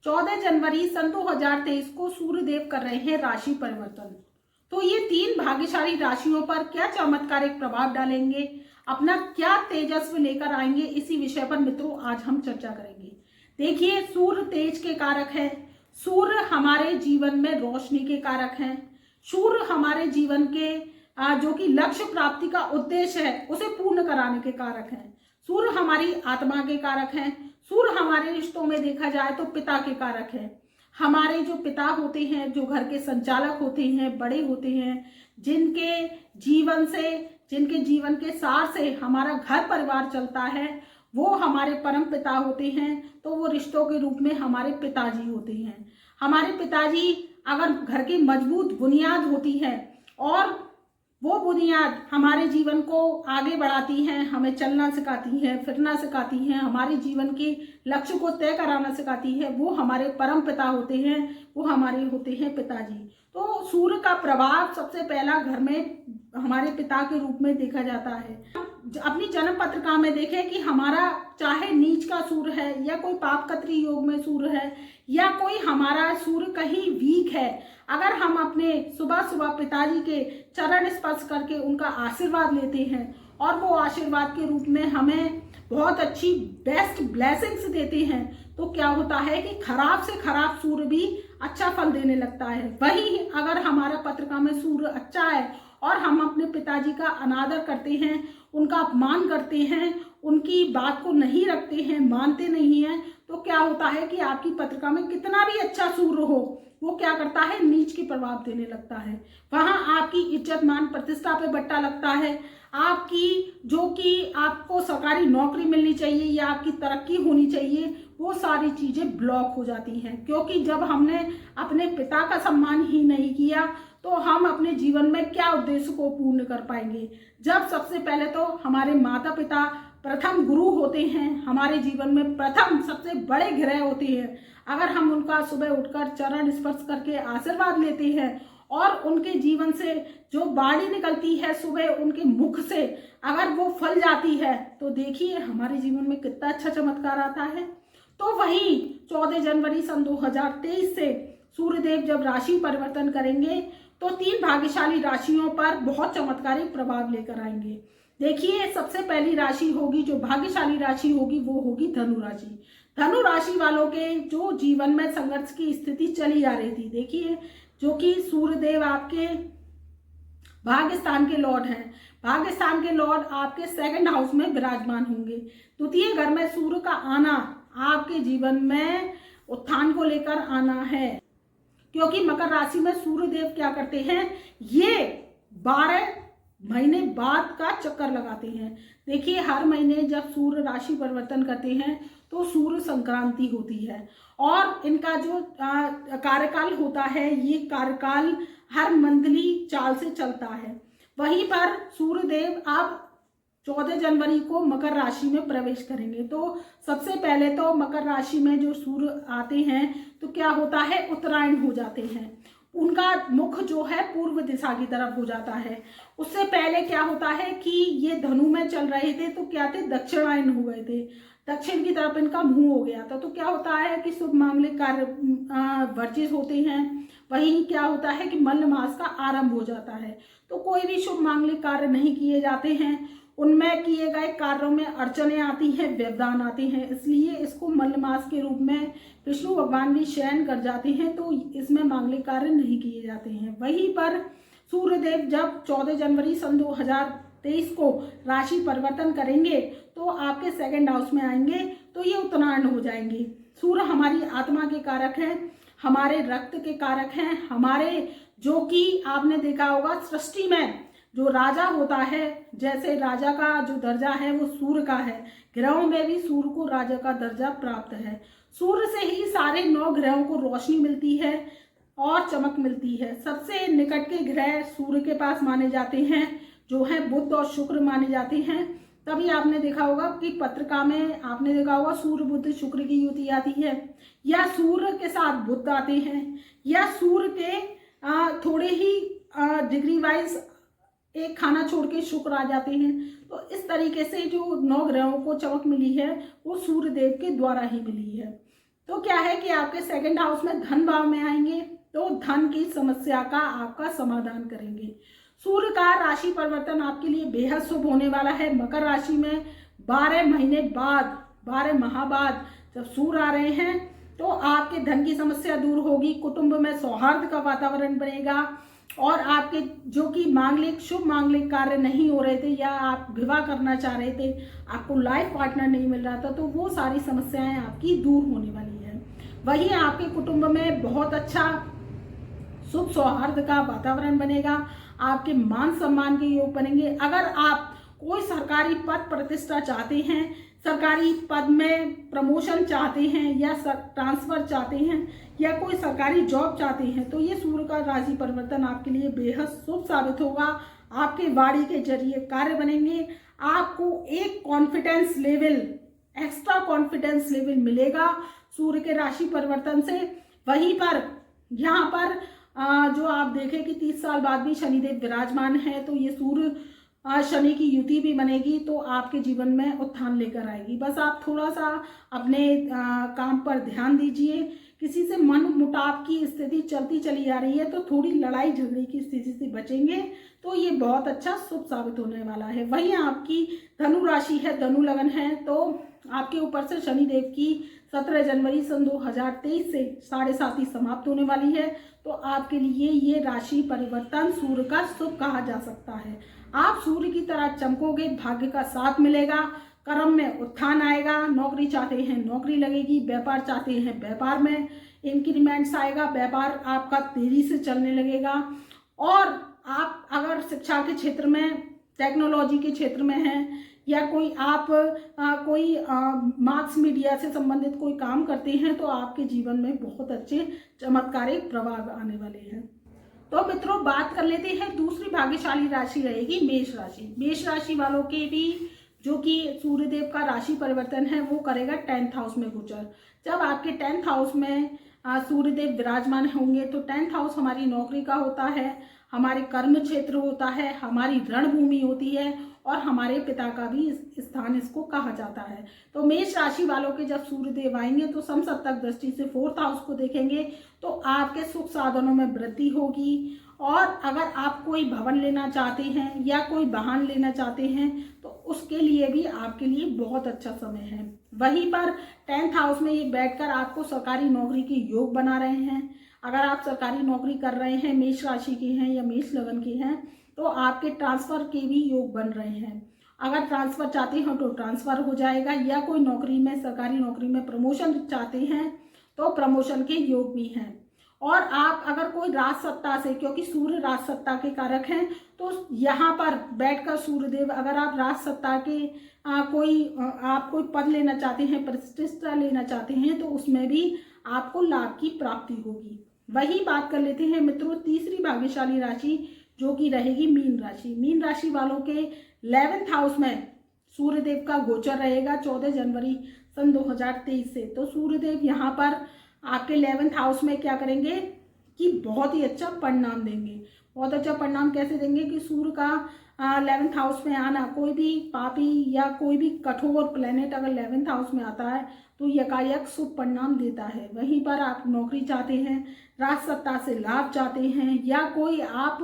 14 जनवरी सन 2023 को सूर्यदेव कर रहे हैं राशि परिवर्तन। तो ये 3 भाग्यशाली राशियों पर क्या चमत्कारिक प्रभाव डालेंगे, अपना क्या तेजस्व लेकर आएंगे, इसी विषय पर मित्रों आज हम चर्चा करेंगे। देखिए, सूर्य तेज के कारक है, सूर्य हमारे जीवन में रोशनी के कारक हैं, सूर्य हमारे जीवन के जो कि लक्ष्य प्राप्ति का उद्देश्य है उसे पूर्ण कराने के कारक हैं, सूर्य हमारी आत्मा के कारक हैं, सूर्य हमारे रिश्तों में देखा जाए तो पिता के कारक है। हमारे जो पिता होते हैं, जो घर के संचालक होते हैं, बड़े होते हैं, जिनके जीवन के सार से हमारा घर परिवार चलता है, वो हमारे परम पिता होते हैं। तो वो रिश्तों के रूप में हमारे पिताजी होते हैं। हमारे पिताजी अगर घर की मजबूत बुनियाद होती है और वो बुनियाद हमारे जीवन को आगे बढ़ाती हैं, हमें चलना सिखाती हैं, फिरना सिखाती हैं, हमारे जीवन के लक्ष्य को तय कराना सिखाती है, वो हमारे परम पिता होते हैं, वो हमारे होते हैं पिताजी। तो सूर्य का प्रभाव सबसे पहला घर में हमारे पिता के रूप में देखा जाता है। अपनी जन्म पत्रिका में देखें कि हमारा चाहे नीच का सूर्य है या कोई पापकत्री योग में सूर्य है या कोई हमारा सूर्य कहीं वीक है, अगर हम अपने सुबह सुबह पिताजी के चरण स्पर्श करके उनका आशीर्वाद लेते हैं और वो आशीर्वाद के रूप में हमें बहुत अच्छी बेस्ट ब्लेसिंग्स देते हैं, तो क्या होता है कि खराब से खराब सूर्य भी अच्छा फल देने लगता है। वही अगर हमारा पत्रिका में सूर्य अच्छा है और हम अपने पिताजी का अनादर करते हैं, उनका अपमान करते हैं, उनकी बात को नहीं रखते हैं, मानते नहीं हैं, तो क्या होता है कि आपकी पत्रिका में कितना भी अच्छा सूर्य हो, वो क्या करता है, नीच के प्रभाव देने लगता है। वहां आपकी इज्जत मान प्रतिष्ठा पे बट्टा लगता है। आपकी जो कि आपको सरकारी नौकरी मिलनी चाहिए या आपकी तरक्की होनी चाहिए, वो सारी चीजें ब्लॉक हो जाती हैं, क्योंकि जब हमने अपने पिता का सम्मान ही नहीं किया तो हम अपने जीवन में क्या उद्देश्य को पूर्ण कर पाएंगे। जब सबसे पहले तो हमारे माता पिता प्रथम गुरु होते हैं, हमारे जीवन में प्रथम सबसे बड़े ग्रह होते हैं। अगर हम उनका सुबह उठकर चरण स्पर्श करके आशीर्वाद लेते हैं और उनके जीवन से जो वाणी निकलती है सुबह उनके मुख से अगर वो फल जाती है, तो देखिए हमारे जीवन में कितना अच्छा चमत्कार आता है। तो वही 14 जनवरी सन 2023 से सूर्यदेव जब राशि परिवर्तन करेंगे तो 3 भाग्यशाली राशियों पर बहुत चमत्कारिक प्रभाव लेकर आएंगे। देखिए, सबसे पहली राशि होगी, जो भाग्यशाली राशि होगी, वो होगी धनु राशि। धनु राशि वालों के जो जीवन में संघर्ष की स्थिति चली आ रही थी, देखिए, जो कि सूर्यदेव आपके भाग्य स्थान के लॉर्ड हैं, भाग्य स्थान के लॉर्ड आपके 2nd हाउस में विराजमान होंगे। द्वितीय घर में सूर्य का आना आपके जीवन में उत्थान को लेकर आना है, क्योंकि मकर राशि में सूर्यदेव क्या करते हैं, ये 12 महीने बाद का चक्कर लगाते हैं। देखिए, हर महीने जब सूर्य राशि परिवर्तन करते हैं तो सूर्य संक्रांति होती है और इनका जो कार्यकाल होता है, ये कार्यकाल हर मंथली चाल से चलता है। वहीं पर सूर्यदेव अब 14 जनवरी को मकर राशि में प्रवेश करेंगे। तो सबसे पहले तो मकर राशि में जो सूर्य आते हैं तो क्या होता है, उत्तरायण हो जाते हैं, उनका मुख जो है पूर्व दिशा की तरफ हो जाता है। उससे पहले क्या होता है कि ये धनु में चल रहे थे तो क्या थे, दक्षिणायन हो गए थे, दक्षिण की तरफ इनका मुंह हो गया था। तो क्या होता है कि शुभ मांगलिक कार्य वर्जित होते हैं। वहीं क्या होता है कि मल्ल मास का आरंभ हो जाता है, तो कोई भी शुभ मांगलिक कार्य नहीं किए जाते हैं, उनमें किए गए कार्यों में अड़चने आती हैं, व्यवधान आते हैं, इसलिए इसको मल्ल मास के रूप में विष्णु भगवान भी शयन कर जाते हैं, तो इसमें मांगलिक कार्य नहीं किए जाते हैं। वहीं पर सूर्यदेव जब 14 जनवरी सन 2023 को राशि परिवर्तन करेंगे तो आपके 2nd हाउस में आएंगे, तो ये उत्तरायण हो जाएंगे। सूर्य हमारी आत्मा के कारक हैं, हमारे रक्त के कारक हैं, हमारे जो कि आपने देखा होगा सृष्टि में जो राजा होता है, जैसे राजा का जो दर्जा है वो सूर्य का है, ग्रहों में भी सूर्य को राजा का दर्जा प्राप्त है। सूर्य से ही सारे 9 ग्रहों को रोशनी मिलती है और चमक मिलती है। सबसे निकट के ग्रह सूर्य के पास माने जाते हैं, जो है बुध और शुक्र माने जाते हैं। तभी आपने देखा होगा कि पत्रिका में आपने देखा होगा सूर्य बुध शुक्र की युति आती है, या सूर्य के साथ बुध आते हैं, या सूर्य के थोड़े ही डिग्री वाइज एक खाना छोड़ के शुक्र आ जाते हैं। तो इस तरीके से जो 9 ग्रहों को चमक मिली है वो सूर्यदेव के द्वारा ही मिली है। तो क्या है कि आपके सेकंड हाउस में धन भाव में आएंगे तो धन की समस्या का आपका समाधान करेंगे। सूर्य का राशि परिवर्तन आपके लिए बेहद शुभ होने वाला है। मकर राशि में 12 महीने बाद, 12 माह बाद जब सूर्य आ रहे हैं तो आपके धन की समस्या दूर होगी, कुटुंब में सौहार्द का वातावरण बनेगा और आपके जो कि मांगलिक शुभ मांगलिक कार्य नहीं हो रहे थे या आप विवाह करना चाह रहे थे, आपको लाइफ पार्टनर नहीं मिल रहा था, तो वो सारी समस्याएं आपकी दूर होने वाली है। वहीं आपके कुटुंब में बहुत अच्छा सुख सौहार्द का वातावरण बनेगा, आपके मान सम्मान के योग बनेंगे। अगर आप कोई सरकारी पद प्रतिष्ठा चाहते हैं, सरकारी पद में प्रमोशन चाहते हैं या ट्रांसफर चाहते हैं या कोई सरकारी जॉब चाहते हैं तो ये सूर्य का राशि परिवर्तन आपके लिए बेहद शुभ साबित होगा। आपके वाणी के जरिए कार्य बनेंगे, आपको एक confidence level, extra confidence level मिलेगा सूर्य के राशि परिवर्तन से। वहीं पर यहाँ पर जो आप देखें कि 30 साल बाद भी शनिदेव विराजमान है तो ये सूर्य शनि की युति भी बनेगी तो आपके जीवन में उत्थान लेकर आएगी। बस आप थोड़ा सा अपने काम पर ध्यान दीजिए। किसी से मन मुटाव की स्थिति चलती चली आ रही है तो थोड़ी लड़ाई झगड़े की स्थिति से बचेंगे तो ये बहुत अच्छा शुभ साबित होने वाला है। वहीं आपकी धनु राशि है, धनु लगन है, तो आपके ऊपर से शनिदेव की 17 जनवरी सन 2023 से 7.5 समाप्त होने वाली है तो आपके लिए ये राशि परिवर्तन सूर्य का शुभ कहा जा सकता है। आप सूर्य की तरह चमकोगे, भाग्य का साथ मिलेगा, कर्म में उत्थान आएगा, नौकरी चाहते हैं नौकरी लगेगी, व्यापार चाहते हैं व्यापार में इंक्रीमेंट्स आएगा, व्यापार आपका तेजी से चलने लगेगा। और आप अगर शिक्षा के क्षेत्र में, टेक्नोलॉजी के क्षेत्र में हैं या कोई आप कोई मास मीडिया से संबंधित कोई काम करते हैं तो आपके जीवन में बहुत अच्छे चमत्कारिक प्रभाव आने वाले हैं। तो मित्रों, बात कर लेते हैं दूसरी भाग्यशाली राशि रहेगी मेष राशि। मेष राशि वालों के भी जो कि सूर्यदेव का राशि परिवर्तन है वो करेगा 10th हाउस में गोचर। जब आपके 10th हाउस में सूर्यदेव विराजमान होंगे तो 10th हाउस हमारी नौकरी का होता है, हमारे कर्म क्षेत्र होता है, हमारी रणभूमि होती है और हमारे पिता का भी स्थान इसको कहा जाता है। तो मेष राशि वालों के जब सूर्यदेव आएंगे तो समसप्तक दृष्टि से 4th हाउस को देखेंगे तो आपके सुख साधनों में वृद्धि होगी। और अगर आप कोई भवन लेना चाहते हैं या कोई वाहन लेना चाहते हैं तो उसके लिए भी आपके लिए बहुत अच्छा समय है। वहीं पर 10th हाउस में ये बैठकर आपको सरकारी नौकरी के योग बना रहे हैं। अगर आप सरकारी नौकरी कर रहे हैं, मेष राशि के हैं या मेष लगन के हैं, तो आपके ट्रांसफर के भी योग बन रहे हैं। अगर ट्रांसफर चाहते हो तो ट्रांसफर हो जाएगा या कोई नौकरी में, सरकारी नौकरी में प्रमोशन चाहते हैं तो प्रमोशन के योग भी हैं। और आप अगर कोई राज सत्ता से, क्योंकि सूर्य राज सत्ता के कारक हैं, तो यहाँ पर बैठकर सूर्यदेव, अगर आप राज सत्ता के आप कोई पद लेना चाहते हैं, प्रतिष्ठा लेना चाहते हैं तो उसमें भी आपको लाभ की प्राप्ति होगी। वही बात कर लेते हैं मित्रों तीसरी भाग्यशाली राशि जो कि रहेगी मीन राशि। मीन राशि वालों के 11th हाउस में सूर्यदेव का गोचर रहेगा 14 जनवरी सन 2023 से। तो सूर्यदेव यहाँ पर आपके 11th हाउस में क्या करेंगे कि बहुत ही अच्छा परिणाम देंगे। बहुत अच्छा परिणाम कैसे देंगे कि सूर्य का 11th हाउस में आना, कोई भी पापी या कोई भी कठोर प्लेनेट अगर 11th हाउस में आता है तो यकायक शुभ परिणाम देता है। वहीं पर आप नौकरी चाहते हैं, राज सत्ता से लाभ चाहते हैं या कोई आप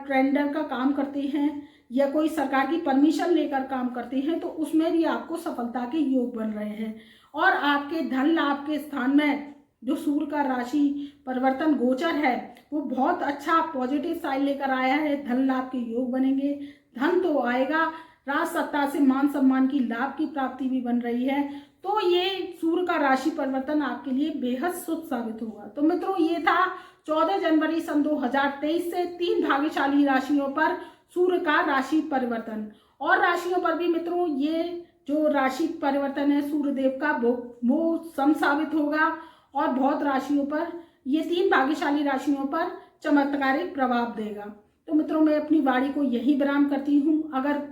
ट्रेंडर का काम करते हैं या कोई सरकार की परमिशन लेकर काम करते हैं तो उसमें भी आपको सफलता के योग बन रहे हैं। और आपके धन लाभ के स्थान में जो सूर्य का राशि परिवर्तन गोचर है वो बहुत अच्छा पॉजिटिव साइड लेकर आया है। धन लाभ के योग बनेंगे, धन तो आएगा, राज सत्ता से मान सम्मान की लाभ की प्राप्ति भी बन रही है। तो ये सूर्य का राशि परिवर्तन आपके लिए बेहद शुभ साबित होगा। तो मित्रों, ये था 14 जनवरी सन 2023 से 3 भाग्यशाली राशियों पर सूर्य का राशि परिवर्तन। और राशियों पर भी मित्रों ये जो राशि परिवर्तन है सूर्यदेव का वो सम साबित होगा और बहुत राशियों पर, ये 3 भाग्यशाली राशियों पर चमत्कारिक प्रभाव देगा। तो मित्रों, मैं अपनी वाणी को यही विराम करती हूँ। अगर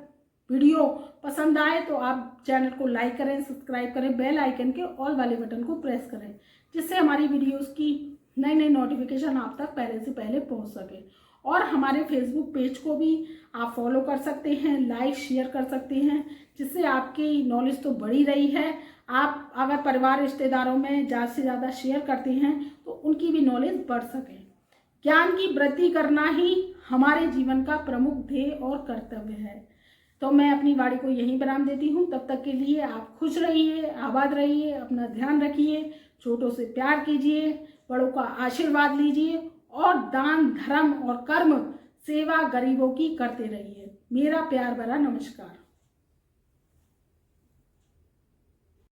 वीडियो पसंद आए तो आप चैनल को लाइक करें, सब्सक्राइब करें, बेल आइकन के ऑल वाले बटन को प्रेस करें जिससे हमारी वीडियोस की नई नई नोटिफिकेशन आप तक पहले से पहले पहुंच सके। और हमारे फेसबुक पेज को भी आप फॉलो कर सकते हैं, लाइक शेयर कर सकते हैं, जिससे आपकी नॉलेज तो बढ़ी रही है। आप अगर परिवार रिश्तेदारों में ज़्यादा से ज़्यादा शेयर करते हैं तो उनकी भी नॉलेज बढ़ सके। ज्ञान की वृद्धि करना ही हमारे जीवन का प्रमुख ध्येय और कर्तव्य है। तो मैं अपनी वाणी को यहीं विराम देती हूँ। तब तक के लिए आप खुश रहिए, आबाद रहिए, अपना ध्यान रखिए, छोटों से प्यार कीजिए, बड़ों का आशीर्वाद लीजिए और दान धर्म और कर्म सेवा गरीबों की करते रहिए। मेरा प्यार भरा नमस्कार।